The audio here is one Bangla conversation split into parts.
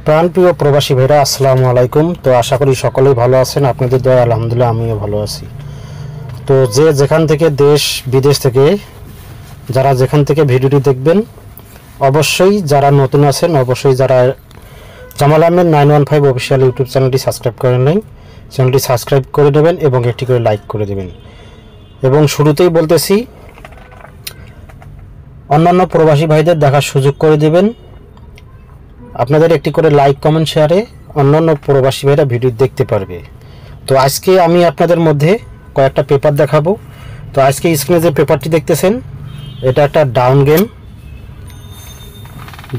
প্রাণপ্রিয় প্রবাসী ভাইরা, আসসালামু আলাইকুম। তো আশা করি সকলেই ভালো আছেন। আপনাদের দয়া আলহামদুলিল্লাহ আমিও ভালো আছি। তো যেখান থেকে দেশ বিদেশ থেকে যারা যেখান থেকে ভিডিওটি দেখবেন, অবশ্যই যারা নতুন আছেন, অবশ্যই যারা জামাল আহমেদ 915 অফিসিয়াল ইউটিউব চ্যানেলটি সাবস্ক্রাইব করেন নাই, চ্যানেলটি সাবস্ক্রাইব করে দেবেন এবং একটি করে লাইক করে দেবেন। এবং শুরুতেই বলতেছি, অন্যান্য প্রবাসী ভাইদের দেখার সুযোগ করে দেবেন। আপনাদের একটি করে লাইক, কমেন্ট, শেয়ারে অন্যান্য প্রবাসী ভাইরা ভিডিও দেখতে পারবে। তো আজকে আমি আপনাদের মধ্যে কয়েকটা পেপার দেখাবো। তো আজকে স্ক্রিনে যে পেপারটি দেখতেছেন, এটা একটা ডাউন গেম,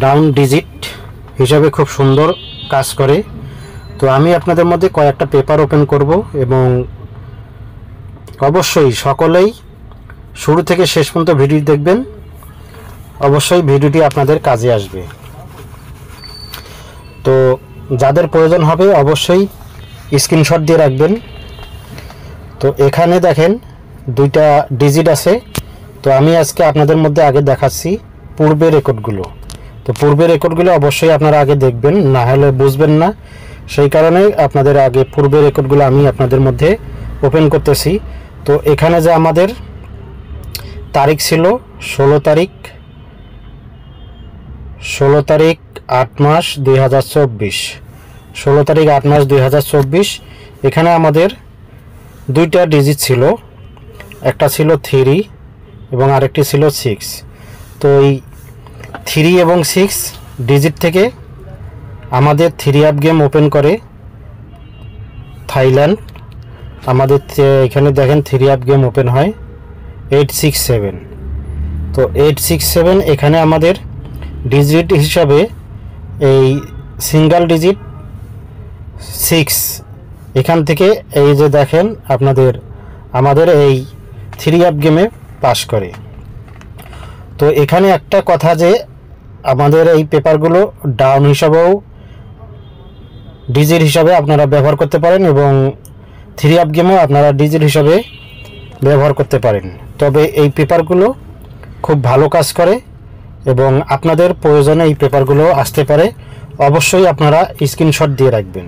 ডাউন ডিজিট হিসাবে খুব সুন্দর কাজ করে। তো আমি আপনাদের মধ্যে কয়েকটা পেপার ওপেন করব এবং অবশ্যই সকলেই শুরু থেকে শেষ পর্যন্ত ভিডিও দেখবেন। অবশ্যই ভিডিওটি আপনাদের কাজে আসবে। তো যাদের প্রয়োজন হবে অবশ্যই স্ক্রিনশট দিয়ে রাখবেন। তো এখানে দেখেন দুইটা ডিজিট আছে। তো আমি আজকে আপনাদের মধ্যে আগে দেখাচ্ছি পূর্বের রেকর্ডগুলো। তো পূর্বের রেকর্ডগুলো অবশ্যই আপনারা আগে দেখবেন, না হলে বুঝবেন না। সেই কারণে আপনাদের আগে পূর্বের রেকর্ডগুলো আমি আপনাদের মধ্যে ওপেন করতেছি। তো এখানে যে আমাদের তারিখ ছিল 16 তারিখ 8 মাস 2024, 16 তারিখ 8 মাস 2024। এখানে আমাদের দুইটা ডিজিট ছিল, একটা ছিল 3 এবং আরেকটি ছিল 6। তো এই 3 এবং 6 ডিজিট থেকে আমাদের 3 অ্যাপ গেম ওপেন করে থাইল্যান্ড। আমাদের এখানে দেখেন 3 অ্যাপ গেম ওপেন হয় 867। তো 867 এখানে আমাদের ডিজিট হিসাবে এই সিঙ্গেল ডিজিট 6 এখান থেকে এই যে দেখেন আমাদের এই 3 অ্যাপ গেমে পাস করে। তো এখানে একটা কথা যে আমাদের এই পেপারগুলো ডাউন হিসাবেও ডিজিট হিসাবে আপনারা ব্যবহার করতে পারেন এবং 3 অ্যাপ গেমও আপনারা ডিজিট হিসাবে ব্যবহার করতে পারেন। তবে এই পেপারগুলো খুব ভালো কাজ করে এবং আপনাদের প্রয়োজনে এই পেপারগুলো আসতে পারে। অবশ্যই আপনারা স্ক্রিনশট দিয়ে রাখবেন।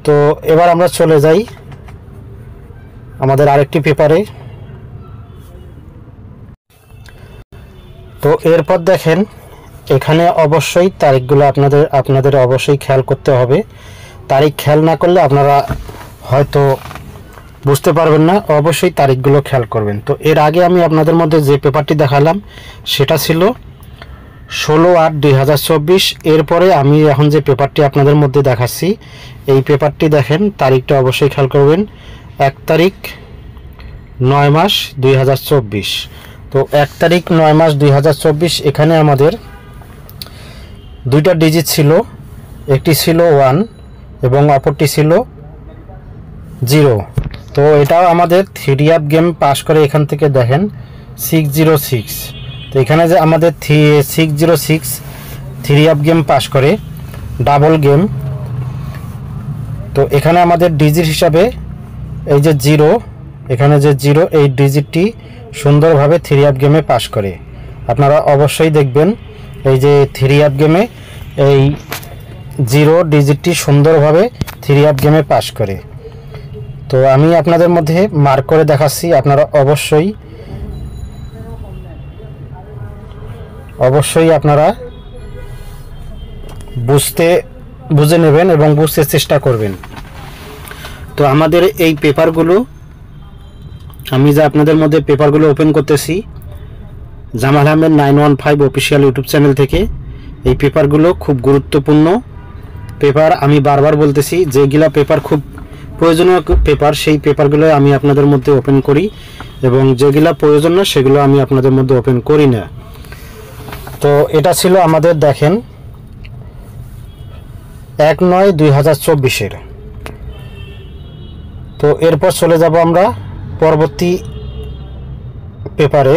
তো এবার আমরা চলে যাই আমাদের আরেকটি পেপারে। তো এরপর দেখেন এখানে অবশ্যই তারিখগুলো আপনাদের অবশ্যই খেয়াল করতে হবে। তারিখ খেয়াল না করলে আপনারা হয়তো বুঝতে পারবেন না, অবশ্যই তারিখগুলো খেয়াল করবেন। তো এর আগে আমি আপনাদের মধ্যে যে পেপারটি দেখালাম সেটা ছিল 16/8/2024। এরপরে আমি এখন যে পেপারটি আপনাদের মধ্যে দেখাচ্ছি, এই পেপারটি দেখেন তারিখটা অবশ্যই খেয়াল করবেন, 1 তারিখ 9 মাস 2024। তো 1 তারিখ 9 মাস 2024 এখানে আমাদের দুইটা ডিজিট ছিল, একটি ছিল 1 এবং অপরটি ছিল 0। তো এটাও আমাদের 3 অ্যাপ গেম পাস করে। এখান থেকে দেখেন 606। তো এখানে যে আমাদের 606 3 অ্যাপ গেম পাস করে, ডাবল গেম। তো এখানে আমাদের ডিজিট হিসাবে এই যে 0, এখানে যে 0 এই ডিজিটটি সুন্দরভাবে 3 অ্যাপ গেমে পাস করে। আপনারা অবশ্যই দেখবেন এই যে 3 অ্যাপ গেমে এই 0 ডিজিটটি সুন্দরভাবে 3 অ্যাপ গেমে পাস করে। তো আমি আপনাদের মধ্যে মার্ক করে দেখাচ্ছি, আপনারা অবশ্যই আপনারা বুঝে নেবেন এবং বুঝতে চেষ্টা করবেন। তো আমাদের এই পেপারগুলো আমি যে আপনাদের মধ্যে পেপারগুলো ওপেন করতেছি Jamal Ahmed 915 official YouTube channel থেকে, এই পেপারগুলো খুব গুরুত্বপূর্ণ পেপার। আমি বারবার বলতেছি, যেগুলা পেপার খুব প্রয়োজনীয় পেপার সেই পেপারগুলো আমি আপনাদের মধ্যে ওপেন করি এবং যেগুলো প্রয়োজন না সেগুলো আমি আপনাদের মধ্যে ওপেন করি না। তো এটা ছিল আমাদের দেখেন 1/9/2024-এর। তো এরপর চলে যাব আমরা পরবর্তী পেপারে।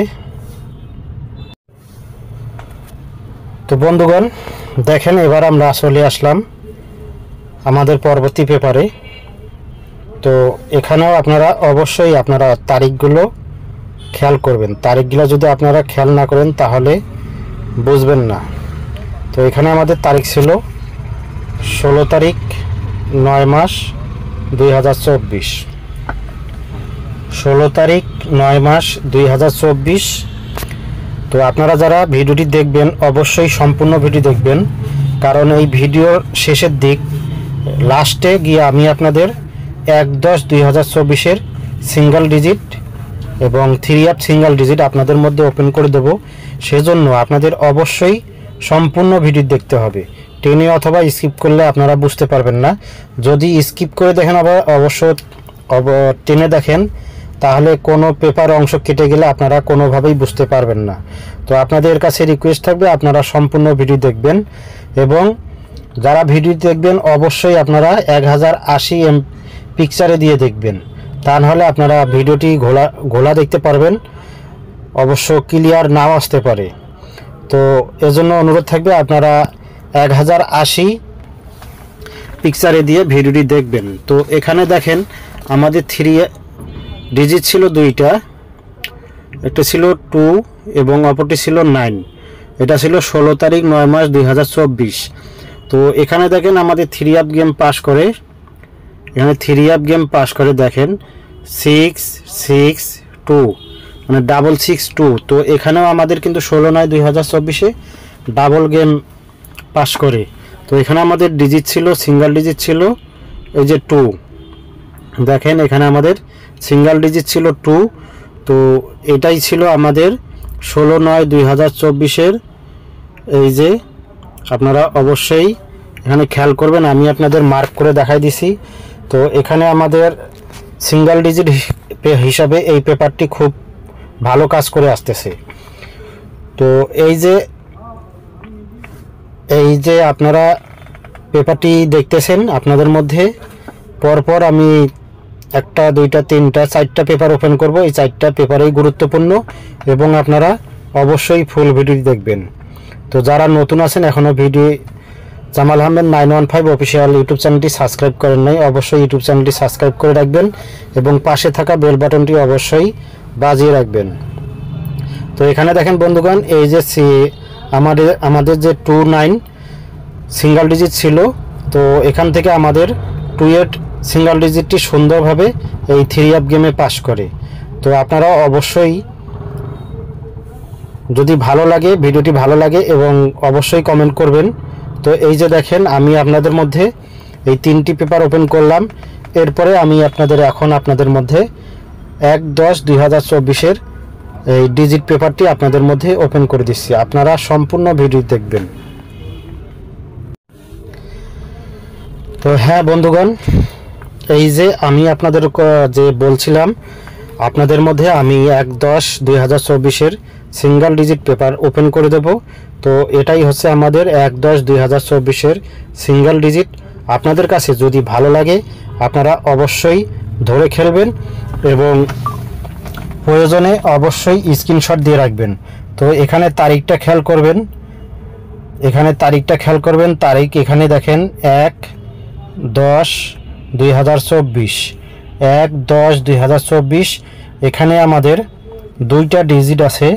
তো বন্ধুগণ দেখেন এবার আমরা চলে আসলাম আমাদের পরবর্তী পেপারে। তো এখানেও অবশ্যই আপনারা তারিখগুলো খেয়াল করবেন। তারিখগুলো যদি আপনারা খেয়াল না করেন তাহলে বুঝবেন না। তো এখানে আমাদের তারিখ ছিল 16 তারিখ 9 মাস 2024। 16 তারিখ 9 মাস 2024। তো আপনারা যারা ভিডিওটি দেখবেন অবশ্যই সম্পূর্ণ ভিডিও দেখবেন, কারণ এই ভিডিওর শেষের দিক লাস্টে গিয়ে আমি আপনাদের 1/10/2024 সিঙ্গেল ডিজিট এবং 3 সিঙ্গেল ডিজিট আপনাদের মধ্যে ওপেন করে দেব। সেজন্য আপনাদের অবশ্যই সম্পূর্ণ ভিডিও দেখতে হবে। টেনে অথবা স্কিপ করলে আপনারা বুঝতে পারবেন না। যদি স্কিপ করে দেখেন আবার অবশ্য টেনে দেখেন, তাহলে কোনো পেপার অংশ কেটে গেলে আপনারা কোনোভাবেই বুঝতে পারবেন না। তো আপনাদের কাছে রিকোয়েস্ট থাকবে আপনারা সম্পূর্ণ ভিডিও দেখবেন, এবং যারা ভিডিও দেখবেন অবশ্যই আপনারা 1080 পিকচারে দিয়ে দেখবেন, তা নাহলে আপনারা ভিডিওটি ঘোলা দেখতে পারবেন, অবশ্য ক্লিয়ার নাও আসতে পারে। তো এজন্য অনুরোধ থাকবে আপনারা 1080 পিকচারে দিয়ে ভিডিওটি দেখবেন। তো এখানে দেখেন আমাদের 3 ডিজিট ছিল দুইটা, একটা ছিল 2 এবং অপরটি ছিল 9। এটা ছিল 16 তারিখ 9 মাস 2024। তো এখানে দেখেন আমাদের 3 আপ গেম পাস করে, এখানে 3 আপ গেম পাস করে দেখেন 662 মানে 662। তো এখানেও আমাদের কিন্তু 16/9/2024 ডাবল গেম পাস করে। তো এখানে আমাদের ডিজিট ছিল সিঙ্গেল ডিজিট ছিল এই যে 2, দেখেন এখানে আমাদের সিঙ্গেল ডিজিট ছিল 2। তো এটাই ছিল আমাদের 16/9/2024 এই যে আপনারা অবশ্যই এখানে খেয়াল করবেন, আমি আপনাদের মার্ক করে দেখাই দিছি। তো এখানে আমাদের সিঙ্গেল ডিজিট হিসাবে এই পেপারটি খুব ভালো কাজ করে আসতেছে। তো এই যে আপনারা পেপারটি দেখতেছেন, আপনাদের মধ্যে পরপর আমি 1টা 2টা 3টা 4টা পেপার ওপেন করব। এই 4টা পেপারই গুরুত্বপূর্ণ এবং আপনারা অবশ্যই ফুল ভিডিও দেখবেন। তো যারা নতুন আছেন এখনও জামাল আহমেদ 915 অফিসিয়াল ইউটিউব চ্যানেলটি সাবস্ক্রাইব করেন নাই, অবশ্যই ইউটিউব চ্যানেলটি সাবস্ক্রাইব করে রাখবেন এবং পাশে থাকা বেল বাটনটি অবশ্যই বাজিয়ে রাখবেন। তো এখানে দেখেন বন্ধুগণ, এই যে আমাদের যে 29 সিঙ্গেল ডিজিট ছিল, তো এখান থেকে আমাদের 28 সিঙ্গেল ডিজিটটি সুন্দরভাবে এই 3 আপ গেমে পাস করে। তো আপনারা অবশ্যই যদি ভালো লাগে ভিডিওটি ভালো লাগে এবং অবশ্যই কমেন্ট করবেন। তো এই যে দেখেন আমি আপনাদের মধ্যে এই 3টি পেপার ওপেন করলাম, এরপরে আমি আপনাদের মধ্যে 1/10/2024 এই ডিজিট পেপারটি আপনাদের মধ্যে ওপেন করে দিচ্ছি। আপনারা সম্পূর্ণ ভিডিও দেখবেন। তো হ্যাঁ বন্ধুগণ, এই যে আমি আপনাদের যে বলছিলাম আপনাদের মধ্যে আমি 1/10/2024 সিঙ্গেল ডিজিট পেপার ওপেন করে দেব। তো এটাই হচ্ছে আমাদের 1/10/2024 সিঙ্গেল ডিজিট। আপনাদের কাছে যদি ভালো লাগে আপনারা অবশ্যই ধরে খেলবেন এবং প্রয়োজনে অবশ্যই স্ক্রিনশট দিয়ে রাখবেন। তো এখানে তারিখটা খেয়াল করবেন, তারিখ এখানে দেখেন 1/10/2024 1/10/2024। এখানে আমাদের 2টা ডিজিট আছে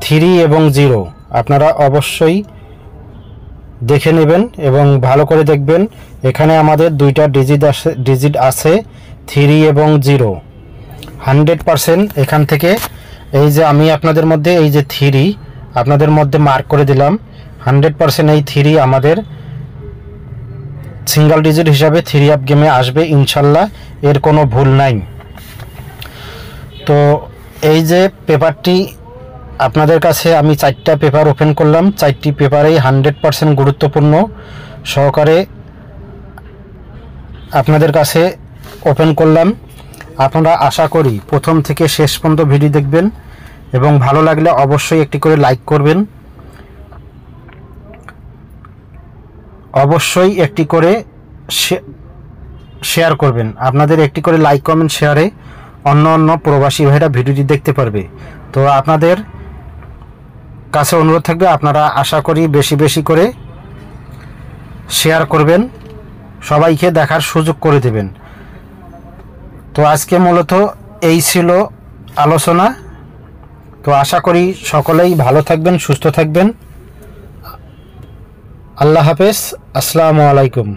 3 এবং 0। আপনারা অবশ্যই দেখে নেবেন এবং ভালো করে দেখবেন। এখানে আমাদের 2টা ডিজিট আছে 3 এবং 0 100%। এখান থেকে এই যে আমি আপনাদের মধ্যে এই যে 3 আপনাদের মধ্যে মার্ক করে দিলাম, 100% এই 3 আমাদের সিঙ্গেল ডিজিট হিসাবে 3 আপ গেমে আসবে ইনশাল্লাহ, এর কোনো ভুল নাই। তো এই যে পেপারটি আপনাদের কাছে আমি 4টা পেপার ওপেন করলাম, 4টি পেপারেই 100% গুরুত্বপূর্ণ সহকারে আপনাদের কাছে ওপেন করলাম। আপনারা আশা করি প্রথম থেকে শেষ পর্যন্ত ভিডিও দেখবেন এবং ভালো লাগলে অবশ্যই একটি করে লাইক করবেন, অবশ্যই একটি করে শেয়ার করবেন। আপনাদের একটি করে লাইক কমেন্ট শেয়ারে অন্য প্রবাসী ভাইরা ভিডিওটি দেখতে পারবে। তো আপনাদের কাছে অনুরোধ থাকবে আপনারা আশা করি বেশি করে শেয়ার করবেন, সবাইকে দেখার সুযোগ করে দেবেন। তো আজকে মূলত এই ছিল আলোচনা। তো আশা করি সকলেই ভালো থাকবেন, সুস্থ থাকবেন। আল্লাহ হাফেজ, আসসালামু আলাইকুম।